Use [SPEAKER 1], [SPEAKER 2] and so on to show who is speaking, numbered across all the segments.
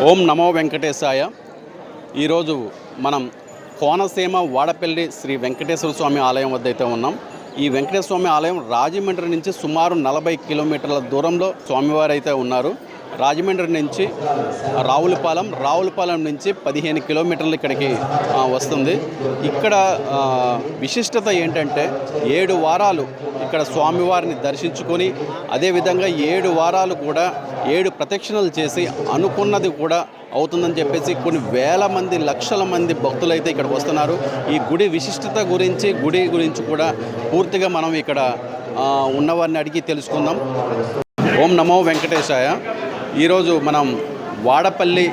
[SPEAKER 1] ఓం నమో వెంకటేశాయ. ఈరోజు మనం కోనసీమ వాడపల్లి శ్రీ వెంకటేశ్వర స్వామి ఆలయం వద్ద అయితే ఉన్నాం. ఈ వెంకటేశ్వర స్వామి ఆలయం రాజమండ్రి నుంచి సుమారు 40 కిలోమీటర్ల దూరంలో స్వామివారు అయితే ఉన్నారు. రాజమండ్రి నుంచి రావులపాలెం నుంచి 15 కిలోమీటర్లు ఇక్కడికి వస్తుంది. ఇక్కడ విశిష్టత ఏంటంటే 7 వారాలు ఇక్కడ స్వామివారిని దర్శించుకొని అదేవిధంగా 7 వారాలు కూడా 7 ప్రదక్షిణలు చేసి అనుకున్నది కూడా అవుతుందని చెప్పేసి కొన్ని వేల మంది లక్షల మంది భక్తులైతే ఇక్కడికి వస్తున్నారు. ఈ గుడి విశిష్టత గుడి గురించి కూడా పూర్తిగా మనం ఇక్కడ ఉన్నవారిని అడిగి తెలుసుకుందాం. ఓం నమో వెంకటేశాయ. ఈరోజు మనం వాడపల్లి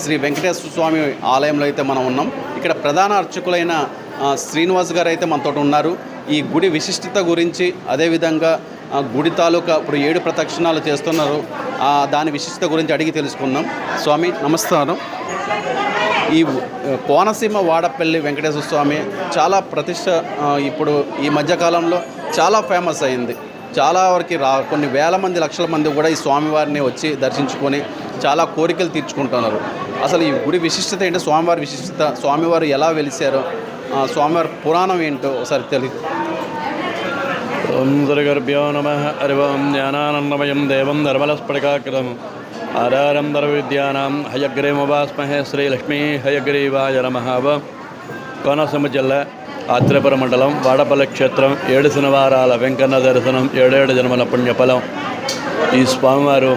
[SPEAKER 1] శ్రీ వెంకటేశ్వర స్వామి ఆలయంలో అయితే మనం ఉన్నాం. ఇక్కడ ప్రధాన అర్చకులైన శ్రీనివాస్ గారు అయితే మనతో ఉన్నారు. ఈ గుడి విశిష్టత గురించి అదేవిధంగా గుడి తాలూకా ఇప్పుడు 7 ప్రదక్షిణాలు చేస్తున్నారు, దాని విశిష్టత గురించి అడిగి తెలుసుకుందాం. స్వామి నమస్కారం. ఈ కోనసీమ వాడపల్లి వెంకటేశ్వర స్వామి చాలా ప్రతిష్ట ఇప్పుడు ఈ మధ్యకాలంలో చాలా ఫేమస్ అయింది. చాలా వరకు కొన్ని వేల మంది లక్షల మంది కూడా ఈ స్వామివారిని వచ్చి దర్శించుకొని చాలా కోరికలు తీర్చుకుంటున్నారు. అసలు ఈ గుడి విశిష్టత ఏంటో, స్వామివారి విశిష్టత, స్వామివారు ఎలా వెలిశారో, స్వామివారి పురాణం ఏంటో ఒకసారి తెలియదు.
[SPEAKER 2] ఓం శ్రీగురుభ్యో నమః. హరి ఓం. జ్ఞానానందమయం దేవం నిర్మలస్ఫటికాకృతం ఆధారం సర్వవిద్యానాం హయగ్రీవముపాస్మహే శ్రీలక్ష్మీ హయగ్రీవాయ నమః. కోనసీమ జిల్లా ఆత్రేయపురం మండలం వాడపల్లి క్షేత్రం 7 శనివారాల వెంకన్న దర్శనం 7 జన్మల పుణ్యఫలం. ఈ స్వామివారు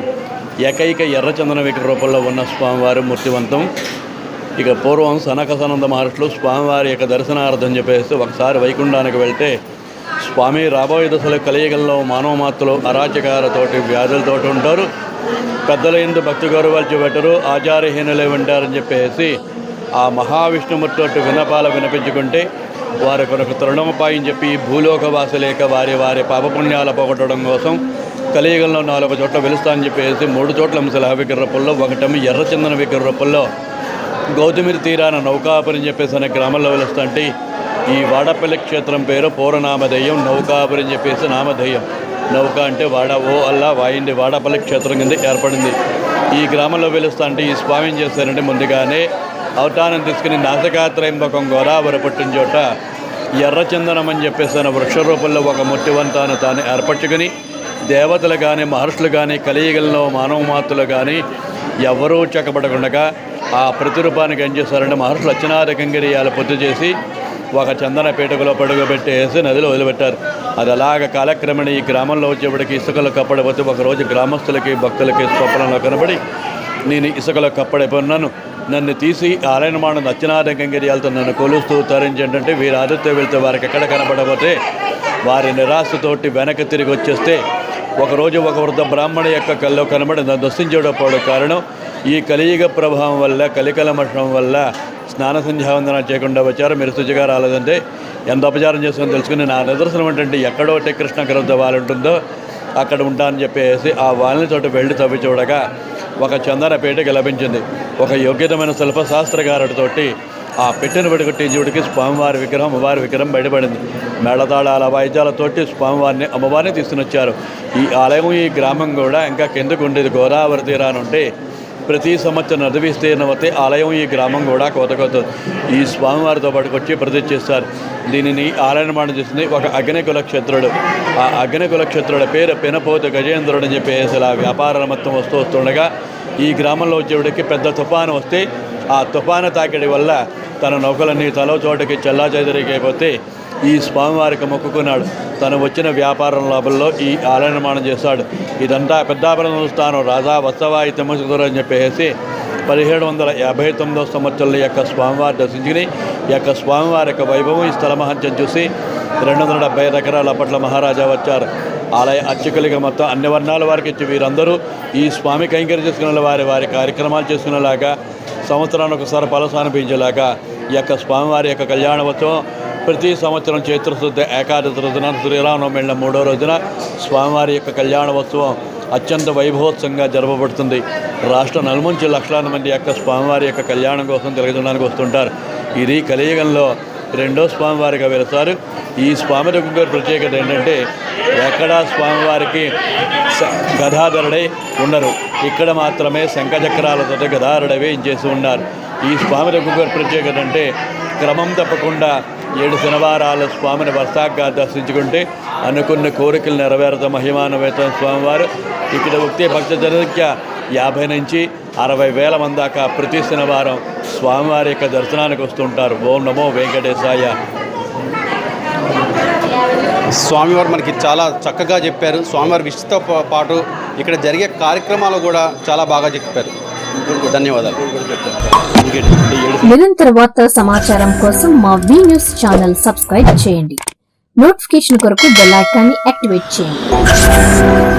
[SPEAKER 2] ఏకైక ఎర్రచందన విగ్రహ రూపంలో ఉన్న స్వామివారు మూర్తివంతం. ఇక పూర్వం సనకసనంద మహర్షులు స్వామివారి యొక్క దర్శనార్థం చెప్పేసి ఒకసారి వైకుంఠానికి వెళ్తే, స్వామి రాబోయే దశలో కలియుగంలో మానవ మాత్రలు అరాచకాలతోటి వ్యాధులతోటి ఉంటారు, పెద్దల యందు భక్తి గౌరవాలు పెట్టరు, ఆచారహీనులే ఉంటారని చెప్పేసి ఆ మహావిష్ణుమూర్తి విన్నపాలు వినిపించుకుంటే వారి కొరకు తరుణమపాయని చెప్పి భూలోకవాసి లేక వారి పాపపుణ్యాల పోగొట్టడం కోసం కలియుగంలో 4 చోట్ల వెలుస్తా అని చెప్పేసి 3 చోట్ల శిలా విగ్రహ రూపంలో, ఒకటేమో ఎర్రచందన విగ్రహ రూపంలో గౌతమి తీరాన నౌకాపురి అని చెప్పేసి అనే గ్రామంలో వెలుస్తా అంటే, ఈ వాడపల్లి క్షేత్రం పేరు పౌరనామధేయం నౌకాపురి అని చెప్పేసి నామధేయం. నౌక అంటే వాడ, ఓ అల్లా వాయింది, వాడపల్లి క్షేత్రం కింద ఏర్పడింది. ఈ గ్రామంలో వెలుస్తా అంటే ఈ స్వామిని చేస్తారంటే ముందుగానే అవతారం తీసుకుని నాసికాత్రయంబకం గోదావరి పుట్టిన చోట ఎర్రచందనం అని చెప్పేసి వృక్ష రూపంలో ఒక మూర్తివంతాన్ని తాను ఏర్పరచుకుని దేవతలు కానీ మహర్షులు కానీ కలియుగంలో మానవ మాతృలు కానీ ఎవరూ చెక్కబడకుండా ఆ ప్రతిరూపానికి ఏం చేశారంటే మహర్షులు అర్చనాధికంగిరియాలు పొత్తు చేసి ఒక చందన పీటకులో పడుగబెట్టేసి నదిలో వదిలిపెట్టారు. అది అలాగ కాలక్రమేణ ఈ గ్రామంలో వచ్చేప్పటికి ఇసుకలు కప్పడిపోతే ఒకరోజు గ్రామస్తులకి భక్తులకి స్వప్నంలో కనబడి, నేను ఇసుకలో కప్పడిపోయినాను, నన్ను తీసి ఆలయనమాన అర్చనాధికంగిరియాలతో నన్ను కొలుస్తూ తరించేంటంటే వీరి ఆదిత్య వెళ్తే వారికి ఎక్కడ కనబడబోతే వారి నిరాశతోటి వెనక్కి తిరిగి వచ్చేస్తే, ఒకరోజు ఒక వృద్ధ బ్రాహ్మణ యొక్క కల్లో కనబడి నన్ను దర్శించకపోవడం కారణం ఈ కలియుగ ప్రభావం వల్ల, కలికలమటం వల్ల స్నాన సంధ్యావందనాలు చేయకుండా వచ్చారు, మీరు శుచిగా రాలేదంటే ఎంత అపచారం చేసుకుని తెలుసుకుని నా నిదర్శనం ఏంటంటే ఎక్కడో కృష్ణ గ్రంథ వాలి ఉంటుందో అక్కడ ఉంటానని చెప్పేసి ఆ వాలిని చోట వెళ్ళి తవ్వి చూడగా ఒక చందన పీటకి లభించింది. ఒక యోగ్యతమైన శిల్పశాస్త్రకారుడితోటి ఆ పెట్టిన విడగొట్టి జీవుడికి స్వామివారి విగ్రహం, అమ్మవారి విగ్రహం బయటపడింది. మేళతాళాల వాయిద్యాలతోటి స్వామివారిని అమ్మవారిని తీసుకుని వచ్చారు. ఈ ఆలయం, ఈ గ్రామం కూడా ఇంకా కిందకు ఉండేది గోదావరి తీరానుంటే ప్రతి సంవత్సరం నది విస్తీర్ణమవుతే ఆలయం, ఈ గ్రామం కూడా కోతకొతుంది. ఈ స్వామివారితో పాటుకొచ్చి ప్రతిష్ఠిస్తారు. దీనిని ఆలయ నిర్మాణం చేసింది ఒక అగ్నికుల క్షత్రుడు. ఆ అగ్నికుల క్షత్రుడి పేరు పినపోతు గజేంద్రుడు అని చెప్పేసి ఇలా వ్యాపారాల మొత్తం వస్తుండగా ఈ గ్రామంలో వచ్చేవాడికి పెద్ద తుఫాను వస్తే ఆ తుఫాను తాకిడి వల్ల తన నౌకలన్నీ తలో చోటకి చెల్లాచెదరికైపోతే ఈ స్వామివారికి మొక్కుకున్నాడు. తను వచ్చిన వ్యాపారం లాభంలో ఈ ఆలయ నిర్మాణం చేశాడు. ఇదంతా పెద్దాపురం స్థానం రాజా వత్సవాయి తిమ్మసుకురు అని చెప్పేసి 1759 సంవత్సరంలో యొక్క స్వామివారి దర్శించుకుని ఈ యొక్క స్వామివారి యొక్క వైభవం, ఈ స్థల మహత్యం చూసి 270 ఎకరాల అప్పట్లో మహారాజా వచ్చారు. ఆలయ అర్చకులుగా మొత్తం అన్ని వర్ణాల వారికి ఇచ్చి వీరందరూ ఈ స్వామి కైంకర్యం చేసుకునే వారి కార్యక్రమాలు చేసుకునేలాగా, సంవత్సరానికి ఒకసారి పలస అనిపించేలాగా ఈ యొక్క స్వామివారి యొక్క కళ్యాణోత్సవం ప్రతి సంవత్సరం చైత్రశుద్ధ ఏకాదశి రోజున శ్రీరామనవమి వెళ్ళిన 3వ రోజున స్వామివారి యొక్క కళ్యాణోత్సవం అత్యంత వైభవోత్సవంగా జరపబడుతుంది. రాష్ట్ర నలుముంచి లక్షలాది మంది యొక్క స్వామివారి యొక్క కళ్యాణం కోసం తిరగడానికి వస్తుంటారు. ఇది కలియుగంలో 2వ స్వామివారిగా వెళతారు. ఈ స్వామి దగ్గర ప్రత్యేకత ఏంటంటే ఎక్కడ స్వామివారికి గదాధరుడై ఉండరు. ఇక్కడ మాత్రమే శంఖచక్రాలతో గదాధరుడై చేసి ఉన్నారు. ఈ స్వామి యొక్క ప్రత్యేకత అంటే క్రమం తప్పకుండా 7 శనివారాల స్వామిని వరుసగా దర్శించుకుంటే అనుకున్న కోరికలు నెరవేరుత మహిమాన్విత స్వామివారు. ఇక్కడ వచ్చే భక్త జనసంఖ్య 50 నుంచి 60,000 మంది దాకా ప్రతి శనివారం స్వామివారి యొక్క దర్శనానికి వస్తుంటారు. ఓం నమో వెంకటేశాయ.
[SPEAKER 1] స్వామివారు మనకి చాలా చక్కగా చెప్పారు. స్వామివారి విషయంతో పాటు ఇక్కడ జరిగే కార్యక్రమాలు కూడా చాలా బాగా చెప్పారు. ధన్యవాదాలు.
[SPEAKER 3] నిరంతర వార్తా సమాచారం కోసం మా వి న్యూస్ ఛానల్ సబ్స్క్రైబ్ చేయండి. నోటిఫికేషన్ కొరకు బెల్ ఐకాన్ని యాక్టివేట్ చేయండి.